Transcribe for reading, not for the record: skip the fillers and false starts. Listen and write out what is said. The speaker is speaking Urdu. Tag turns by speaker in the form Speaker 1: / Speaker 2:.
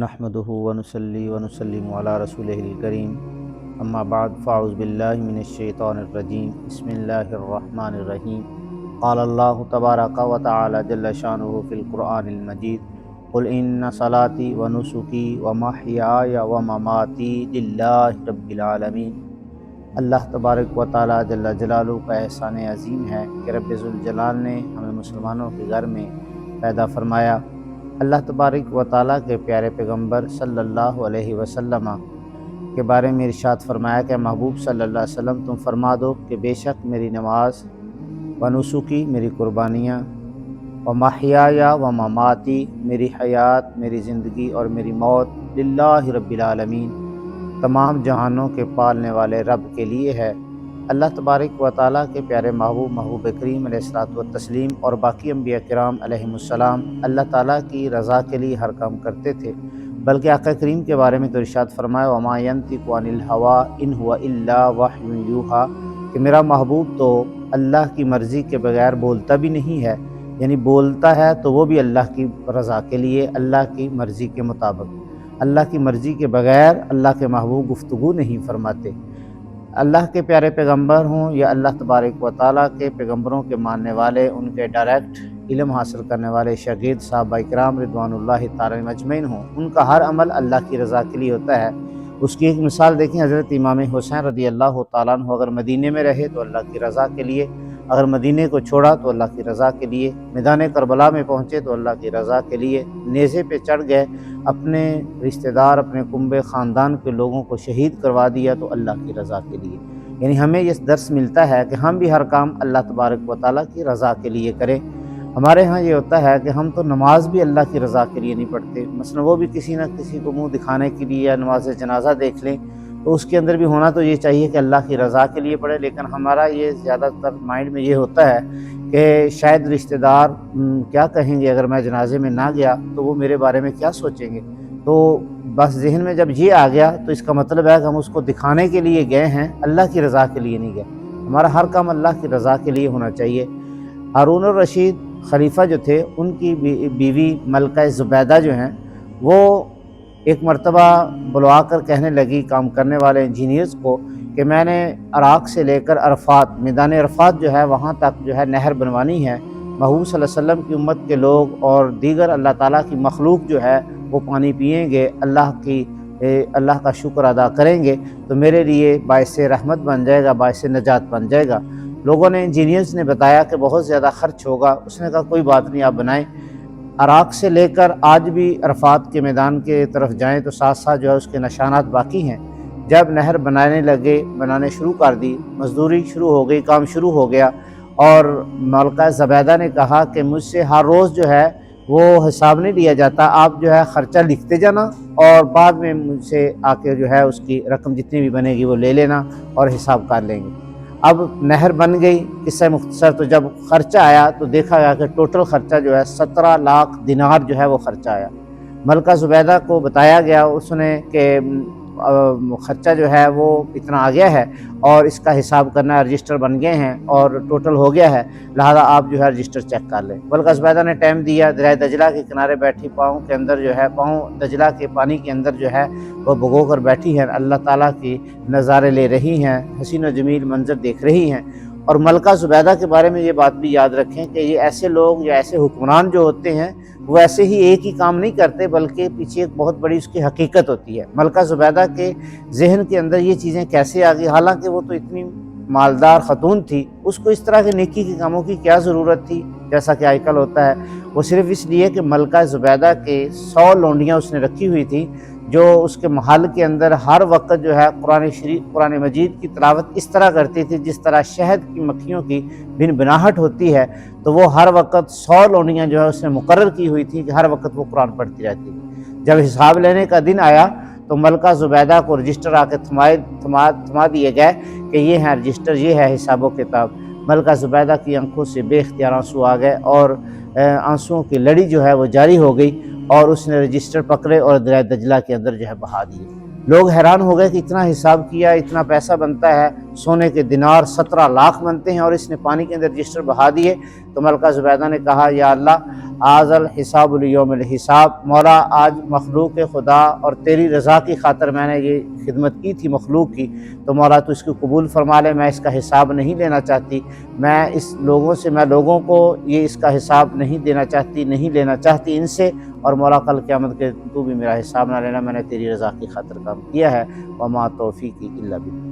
Speaker 1: نحمده ونصلي ونسلم على رسوله الكريم اما بعد فاعوذ باللہ من الشیطان الرجیم بسم اللہ الرحمن الرحیم قال اللہ تبارک و تعالی جل شانہ فی القرآن المجید قل ان صلاتي ونسکی ومحیای ومماتی للہ رب العالمین۔ اللہ تبارک و تعالی جل جلالہ کا احسان عظیم ہے کہ رب ذوالجلال نے ہمیں مسلمانوں کے گھر میں پیدا فرمایا۔ اللہ تبارک و تعالیٰ کے پیارے پیغمبر صلی اللہ علیہ وسلم کے بارے میں ارشاد فرمایا کہ محبوب صلی اللہ علیہ وسلم تم فرما دو کہ بے شک میری نماز و نسکی میری قربانیاں و محیایا و مماتی میری حیات میری زندگی اور میری موت للہ رب العالمین تمام جہانوں کے پالنے والے رب کے لیے ہے۔ اللہ تبارک و تعالیٰ کے پیارے محبوب کریم علیہ الصلوۃ والتسلیم اور باقی انبیاء کرام علیہم السلام اللہ تعالیٰ کی رضا کے لیے ہر کام کرتے تھے، بلکہ آقا کریم کے بارے میں تو ارشاد فرمایا وما ینطق عن الہوی ان هو الا وحی یوحی کہ میرا محبوب تو اللہ کی مرضی کے بغیر بولتا بھی نہیں ہے، یعنی بولتا ہے تو وہ بھی اللہ کی رضا کے لیے، اللہ کی مرضی کے مطابق۔ اللہ کی مرضی کے بغیر اللہ کے محبوب گفتگو نہیں فرماتے۔ اللہ کے پیارے پیغمبر ہوں یا اللہ تبارک و تعالیٰ کے پیغمبروں کے ماننے والے، ان کے ڈائریکٹ علم حاصل کرنے والے شاگرد صحابہ کرام رضوان اللہ تعالیٰ مجمعین ہوں، ان کا ہر عمل اللہ کی رضا کے لیے ہوتا ہے۔ اس کی ایک مثال دیکھیں، حضرت امام حسین رضی اللہ تعالیٰ عنہ اگر مدینے میں رہے تو اللہ کی رضا کے لیے، اگر مدینے کو چھوڑا تو اللہ کی رضا کے لیے، میدان کربلا میں پہنچے تو اللہ کی رضا کے لیے، نیزے پہ چڑھ گئے، اپنے رشتہ دار اپنے کنبے خاندان کے لوگوں کو شہید کروا دیا تو اللہ کی رضا کے لیے۔ یعنی ہمیں یہ درس ملتا ہے کہ ہم بھی ہر کام اللہ تبارک و تعالیٰ کی رضا کے لیے کریں۔ ہمارے ہاں یہ ہوتا ہے کہ ہم تو نماز بھی اللہ کی رضا کے لیے نہیں پڑھتے، مثلا وہ بھی کسی نہ کسی کو منہ دکھانے کے لیے، یا نماز جنازہ دیکھ لیں تو اس کے اندر بھی ہونا تو یہ چاہیے کہ اللہ کی رضا کے لیے پڑھے، لیکن ہمارا یہ زیادہ تر مائنڈ میں یہ ہوتا ہے کہ شاید رشتہ دار کیا کہیں گے اگر میں جنازے میں نہ گیا تو وہ میرے بارے میں کیا سوچیں گے، تو بس ذہن میں جب یہ آ گیا تو اس کا مطلب ہے کہ ہم اس کو دکھانے کے لیے گئے ہیں، اللہ کی رضا کے لیے نہیں گئے۔ ہمارا ہر کام اللہ کی رضا کے لیے ہونا چاہیے۔ ہارون الرشید خلیفہ جو تھے، ان کی بیوی ملکہ زبیدہ جو ہیں، وہ ایک مرتبہ بلوا کر کہنے لگی کام کرنے والے انجینئرز کو کہ میں نے عراق سے لے کر عرفات، میدان عرفات جو ہے وہاں تک جو ہے نہر بنوانی ہے، محبوب صلی اللہ علیہ وسلم کی امت کے لوگ اور دیگر اللہ تعالیٰ کی مخلوق جو ہے وہ پانی پئیں گے، اللہ کا شکر ادا کریں گے تو میرے لیے باعث رحمت بن جائے گا، باعث نجات بن جائے گا۔ لوگوں نے، انجینئرز نے بتایا کہ بہت زیادہ خرچ ہوگا، اس نے کہا کوئی بات نہیں، آپ بنائیں۔ عراق سے لے کر آج بھی عرفات کے میدان کے طرف جائیں تو ساتھ ساتھ جو ہے اس کے نشانات باقی ہیں۔ جب نہر بنانے شروع کر دی، مزدوری شروع ہو گئی، کام شروع ہو گیا، اور ملکہ زبیدہ نے کہا کہ مجھ سے ہر روز جو ہے وہ حساب نہیں لیا جاتا، آپ جو ہے خرچہ لکھتے جانا اور بعد میں مجھ سے آ کے جو ہے اس کی رقم جتنی بھی بنے گی وہ لے لینا اور حساب کر لیں گے۔ اب نہر بن گئی، قصہ مختصر، تو جب خرچہ آیا تو دیکھا گیا کہ ٹوٹل خرچہ جو ہے 17 لاکھ دینار جو ہے وہ خرچہ آیا۔ ملکہ زبیدہ کو بتایا گیا اس نے کہ خرچہ جو ہے وہ اتنا آ گیا ہے اور اس کا حساب کرنا ہے، رجسٹر بن گئے ہیں اور ٹوٹل ہو گیا ہے، لہذا آپ جو ہے رجسٹر چیک کر لیں۔ ملکہ زبیدہ نے ٹائم دیا، دریائے دجلہ کے کنارے بیٹھی، پاؤں کے اندر جو ہے، پاؤں دجلہ کے پانی کے اندر جو ہے وہ بھگو کر بیٹھی ہیں، اللہ تعالیٰ کی نظارے لے رہی ہیں، حسین و جمیل منظر دیکھ رہی ہیں۔ اور ملکہ زبیدہ کے بارے میں یہ بات بھی یاد رکھیں کہ یہ ایسے لوگ یا ایسے حکمران جو ہوتے ہیں وہ ایسے ہی ایک ہی کام نہیں کرتے، بلکہ پیچھے ایک بہت بڑی اس کی حقیقت ہوتی ہے۔ ملکہ زبیدہ کے ذہن کے اندر یہ چیزیں کیسے آ گئی، حالانکہ وہ تو اتنی مالدار خاتون تھی، اس کو اس طرح کے نیکی کے کاموں کی کیا ضرورت تھی جیسا کہ آج کل ہوتا ہے۔ وہ صرف اس لیے کہ ملکہ زبیدہ کے 100 لونڈیاں اس نے رکھی ہوئی تھیں جو اس کے محل کے اندر ہر وقت جو ہے قرآن مجید کی تلاوت اس طرح کرتی تھی جس طرح شہد کی مکھیوں کی بنبناہٹ ہوتی ہے، تو وہ ہر وقت 100 لونڈیاں جو ہے اس نے مقرر کی ہوئی تھی کہ ہر وقت وہ قرآن پڑھتی رہتی تھی۔ جب حساب لینے کا دن آیا تو ملکہ زبیدہ کو رجسٹر آ کے تھما دیے گئے کہ یہ ہے رجسٹر، یہ ہے حساب و کتاب۔ ملکہ زبیدہ کی آنکھوں سے بے اختیار آنسو آ گئے اور آنسوؤں کی لڑی جو ہے وہ جاری ہو گئی، اور اس نے رجسٹر پکڑے اور دریائے دجلہ کے اندر جو ہے بہا دیے۔ لوگ حیران ہو گئے کہ اتنا حساب کیا، اتنا پیسہ بنتا ہے، سونے کے دینار 17 لاکھ بنتے ہیں اور اس نے پانی کے اندر رجسٹر بہا دیے۔ تو ملکہ زبیدہ نے کہا یا اللہ، آز الحساب الیوم الحساب، مولا آج مخلوق خدا اور تیری رضا کی خاطر میں نے یہ خدمت کی تھی مخلوق کی، تو مولا تو اس کو قبول فرما لے، میں اس کا حساب نہیں لینا چاہتی، میں لوگوں کو یہ اس کا حساب نہیں دینا چاہتی، نہیں لینا چاہتی ان سے، اور مولا کل قیامت کے تو بھی میرا حساب نہ لینا، میں نے تیری رضا کی خاطر کام کیا ہے۔ وما توفیقی الا باللہ۔